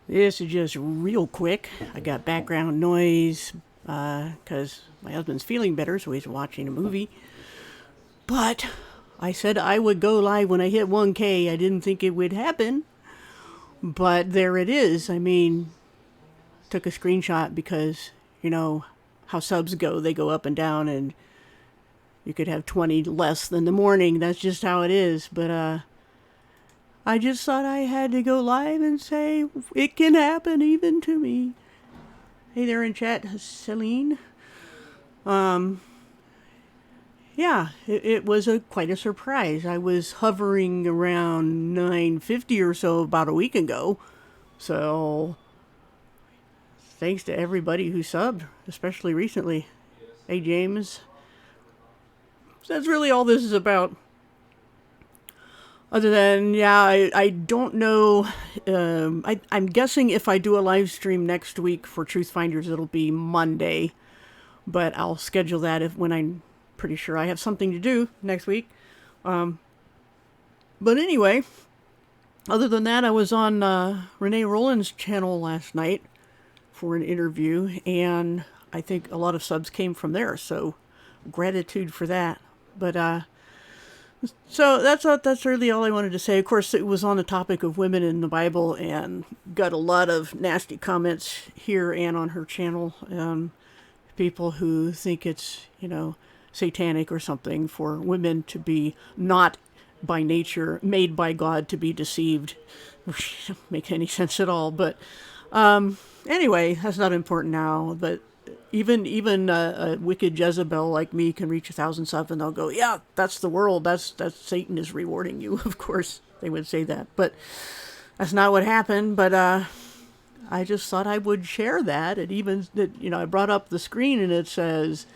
This is just real quick. I got background noise because my husband's feeling better, so he's watching a movie. But I said I would go live when I hit 1K. I didn't think it would happen, but there it is. I mean, took a screenshot because, you know, how subs go. They go up and down, and you could have 20 less than the morning. That's just how it is. But I just thought I had to go live and say it can happen even to me. Hey there in chat, Celine. Yeah, it was quite a surprise. I was hovering around 950 or so about a week ago. So thanks to everybody who subbed, especially recently. Hey James. So that's really all this is about. Other than, yeah, I don't know. I'm guessing if I do a live stream next week for Truth Finders, it'll be Monday. But I'll schedule that when I'm pretty sure I have something to do next week. But anyway, other than that, I was on Renee Roland's channel last night for an interview, and I think a lot of subs came from there, so gratitude for that. But so that's really all I wanted to say. Of course, it was on the topic of women in the Bible, and got a lot of nasty comments here and on her channel. People who think it's, satanic or something for women to be not by nature made by God to be deceived, which doesn't make any sense at all. But anyway, that's not important now. But even a wicked Jezebel like me can reach 1,000 subs, and they'll go, "Yeah, that's the world. That's Satan is rewarding you." Of course, they would say that, but that's not what happened. But I just thought I would share that. And even that, I brought up the screen and it says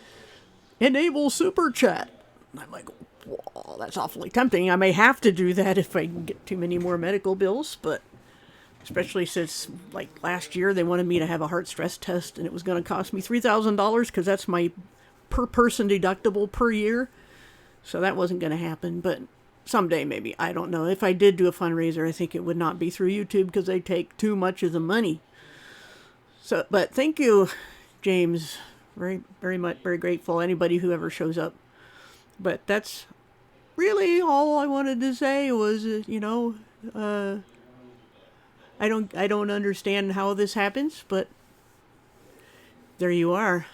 enable super chat. And I'm like, well, that's awfully tempting. I may have to do that if I get too many more medical bills, but especially since, like, last year they wanted me to have a heart stress test and it was going to cost me $3,000 because that's my per person deductible per year. So that wasn't going to happen, but someday maybe. I don't know. If I did do a fundraiser, I think it would not be through YouTube because they take too much of the money. So, but thank you, James. Very, very much, very grateful. Anybody who ever shows up. But that's really all I wanted to say was, I don't understand how this happens, but there you are.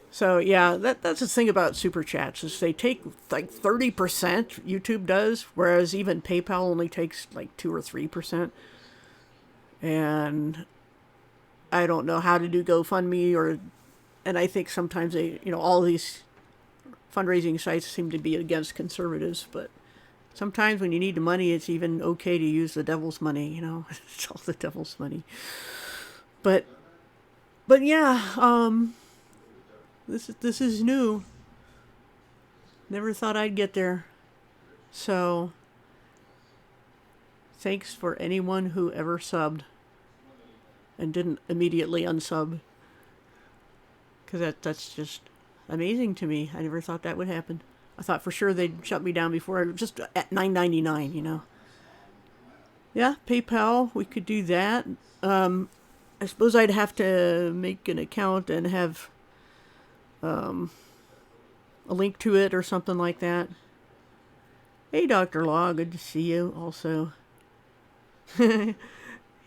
So yeah, that's the thing about super chats is they take like 30%. YouTube does, whereas even PayPal only takes like 2 or 3%. And I don't know how to do GoFundMe and I think sometimes all these fundraising sites seem to be against conservatives, but sometimes when you need the money, it's even okay to use the devil's money. It's all the devil's money. But yeah, this is new. Never thought I'd get there. So thanks for anyone who ever subbed and didn't immediately unsub, because that's just amazing to me. I never thought that would happen. I thought for sure they'd shut me down before, just at $9.99. Yeah, PayPal, we could do that. I suppose I'd have to make an account and have a link to it or something like that. Hey, Dr. Law, good to see you also.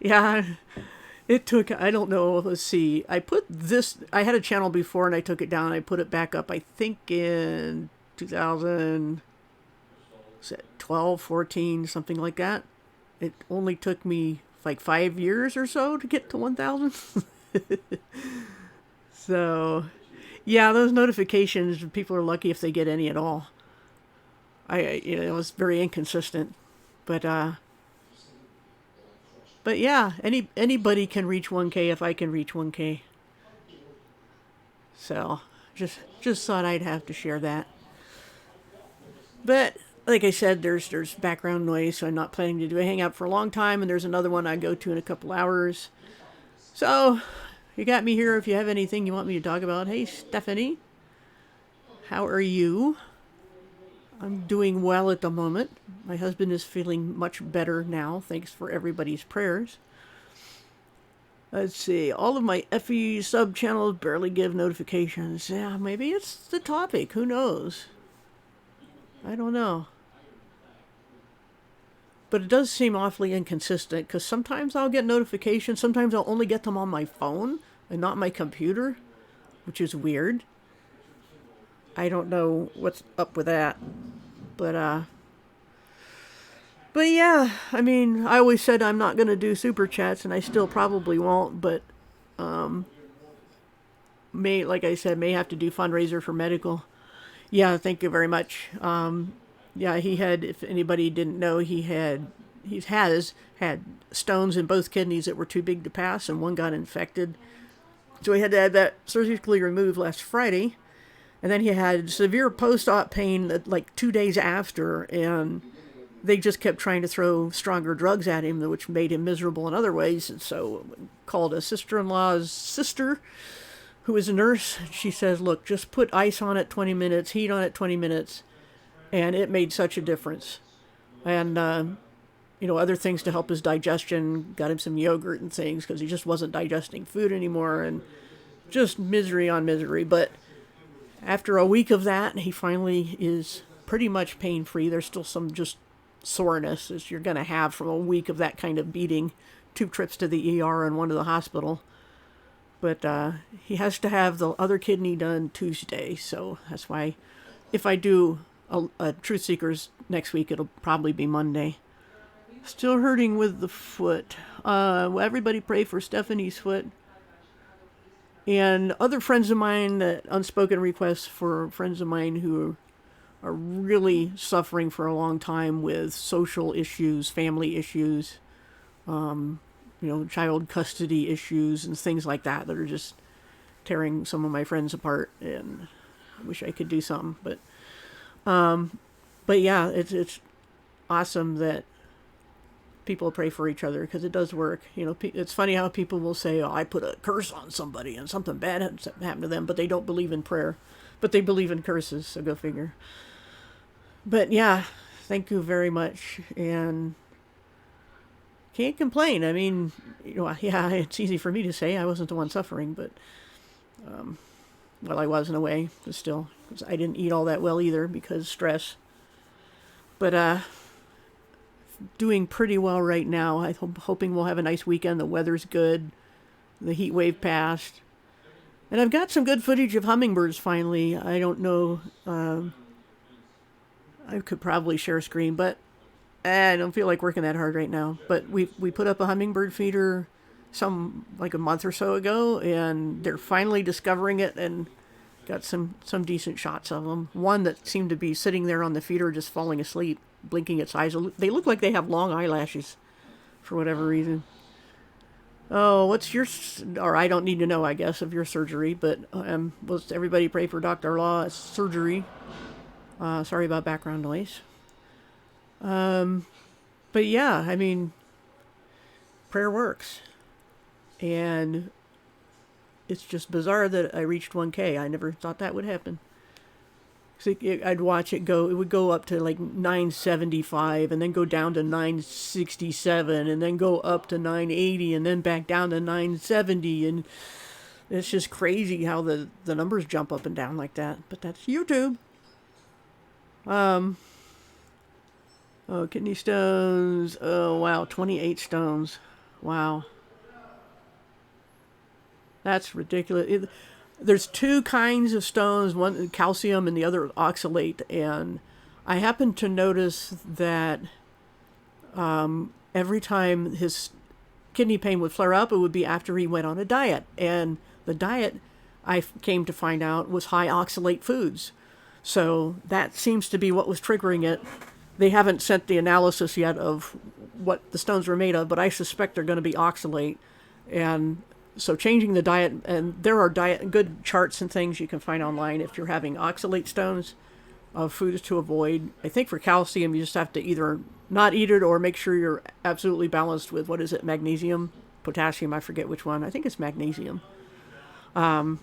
Yeah, it took, I don't know, let's see. I had a channel before and I took it down and I put it back up, I think in 2012, 14, something like that. It only took me like 5 years or so to get to 1,000. So, yeah, those notifications, people are lucky if they get any at all. It was very inconsistent. But yeah, anybody can reach 1K if I can reach 1K. So, just thought I'd have to share that. But like I said, there's background noise, so I'm not planning to do a hangout for a long time, and there's another one I go to in a couple hours. So, you got me here if you have anything you want me to talk about. Hey, Stephanie, how are you? I'm doing well at the moment. My husband is feeling much better now, thanks for everybody's prayers. Let's see, all of my FE sub channels barely give notifications. Yeah, maybe it's the topic. Who knows? I don't know. But it does seem awfully inconsistent because sometimes I'll get notifications, sometimes I'll only get them on my phone and not my computer, which is weird. I don't know what's up with that. But yeah, I mean, I always said I'm not going to do super chats and I still probably won't, but like I said, may have to do fundraiser for medical. Yeah, thank you very much. Yeah, he had, if anybody didn't know, he has had stones in both kidneys that were too big to pass, and one got infected. So he had to have that surgically removed last Friday. And then he had severe post-op pain like 2 days after, and they just kept trying to throw stronger drugs at him, which made him miserable in other ways. And so called a sister-in-law's sister, who is a nurse. She says, look, just put ice on it 20 minutes, heat on it 20 minutes. And it made such a difference. And, other things to help his digestion, got him some yogurt and things because he just wasn't digesting food anymore, and just misery on misery. But after a week of that, he finally is pretty much pain-free. There's still some just soreness as you're going to have from a week of that kind of beating, 2 trips to the ER and 1 to the hospital. But he has to have the other kidney done Tuesday, so that's why if I do a Truth Seekers next week, it'll probably be Monday. Still hurting with the foot. Everybody pray for Stephanie's foot. And other friends of mine, unspoken requests for friends of mine who are really suffering for a long time with social issues, family issues, child custody issues and things like that are just tearing some of my friends apart. And I wish I could do something, but yeah, it's awesome that people pray for each other because it does work. It's funny how people will say, "Oh, I put a curse on somebody and something bad happened to them," but they don't believe in prayer, but they believe in curses. So go figure. But yeah, thank you very much, and can't complain. I mean, yeah, it's easy for me to say. I wasn't the one suffering, but well, I was in a way, but still, 'cause I didn't eat all that well either because stress. But doing pretty well right now. I'm hoping we'll have a nice weekend. The weather's good. The heat wave passed. And I've got some good footage of hummingbirds finally. I don't know. I could probably share a screen, but I don't feel like working that hard right now. But we put up a hummingbird feeder like a month or so ago, and they're finally discovering it and got some decent shots of them. One that seemed to be sitting there on the feeder just falling asleep, blinking its eyes. They look like they have long eyelashes for whatever reason. Oh, or I don't need to know, I guess, of your surgery, but let's everybody pray for Dr. Law's surgery. Sorry about background noise. But yeah, I mean, prayer works. And it's just bizarre that I reached 1K. I never thought that would happen. So I'd watch it go. It would go up to like 975, and then go down to 967, and then go up to 980, and then back down to 970. And it's just crazy how the numbers jump up and down like that. But that's YouTube. Oh, kidney stones. Oh, wow. 28 stones. Wow. That's ridiculous. There's 2 kinds of stones, one calcium and the other oxalate. And I happened to notice that every time his kidney pain would flare up, it would be after he went on a diet. And the diet, I came to find out, was high oxalate foods. So that seems to be what was triggering it. They haven't sent the analysis yet of what the stones were made of, but I suspect they're going to be oxalate. And so changing the diet, and there are good charts and things you can find online if you're having oxalate stones of foods to avoid. I think for calcium, you just have to either not eat it or make sure you're absolutely balanced with, magnesium, potassium, I forget which one. I think it's magnesium. But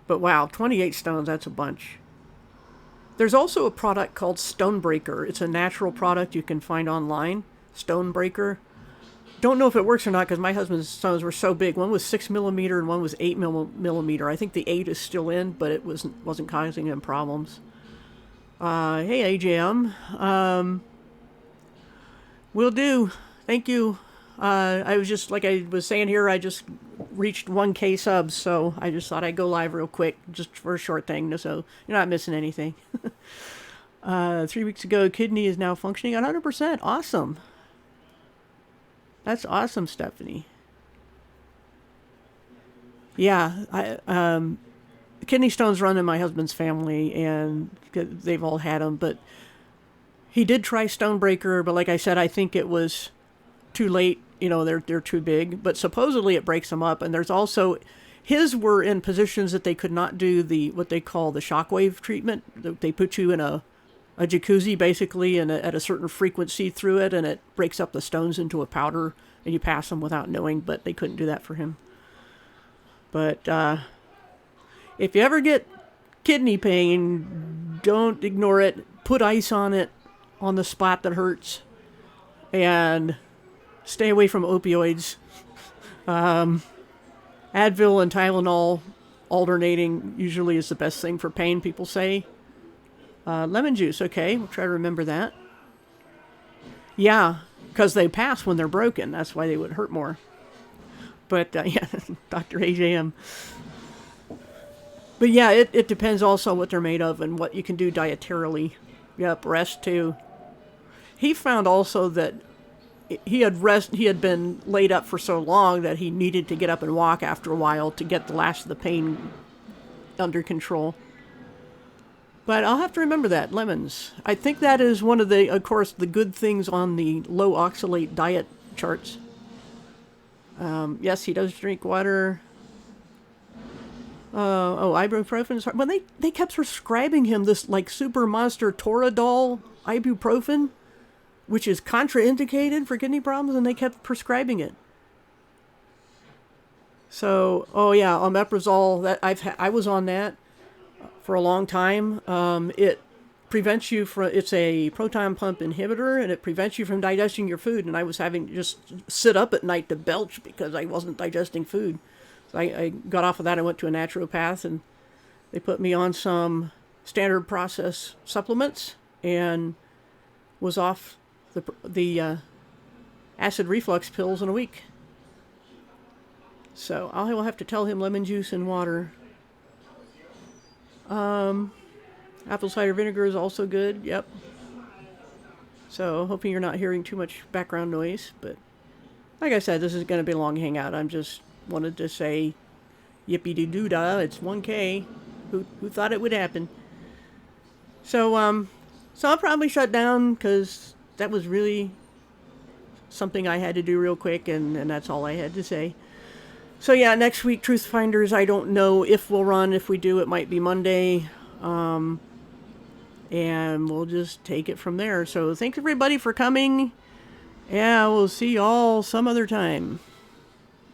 wow, 28 stones, that's a bunch. There's also a product called Stonebreaker. It's a natural product you can find online. Stonebreaker. Don't know if it works or not because my husband's stones were so big. One was 6 millimeter and one was 8 millimeter. I think the 8 is still in, but it wasn't causing him problems. Hey AJM. Will do. Thank you. I was just, like I was saying here, I just reached 1K subs, so I just thought I'd go live real quick, just for a short thing, so you're not missing anything. 3 weeks ago, kidney is now functioning 100%. Awesome. That's awesome, Stephanie. Yeah, kidney stones run in my husband's family, and they've all had them, but he did try Stonebreaker, but like I said, I think it was too late. They're too big, but supposedly it breaks them up. And there's also, his were in positions that they could not do what they call the shockwave treatment. They put you in a jacuzzi basically, and at a certain frequency through it, and it breaks up the stones into a powder, and you pass them without knowing. But they couldn't do that for him. But if you ever get kidney pain, don't ignore it. Put ice on it, on the spot that hurts, and stay away from opioids. Advil and Tylenol alternating usually is the best thing for pain, people say. Lemon juice, okay, we'll try to remember that. Yeah, because they pass when they're broken. That's why they would hurt more. But, yeah, Dr. AJM. But, yeah, it depends also what they're made of and what you can do dietarily. Yep, rest, too. He found also that he had been laid up for so long that he needed to get up and walk after a while to get the last of the pain under control. But I'll have to remember that, lemons. I think that is one of the good things on the low oxalate diet charts. Yes, he does drink water. Ibuprofen is hard. Well, they kept prescribing him this like super monster Toradol ibuprofen, which is contraindicated for kidney problems, and they kept prescribing it. So, omeprazole, I was on that for a long time. It prevents you it's a proton pump inhibitor, and it prevents you from digesting your food. And I was having to just sit up at night to belch because I wasn't digesting food. So I got off of that. I went to a naturopath, and they put me on some standard process supplements, and was off the acid reflux pills in a week. So I will have to tell him lemon juice and water. Apple cider vinegar is also good. Yep. So hoping you're not hearing too much background noise. But like I said, this is going to be a long hangout. I'm just wanted to say yippee-doo-dah. It's 1K. Who thought it would happen? So I'll probably shut down because that was really something I had to do real quick, and that's all I had to say. So yeah, next week, Truth Finders, I don't know if we'll run. If we do, it might be Monday. And we'll just take it from there. So thanks everybody for coming. Yeah, we'll see y'all some other time.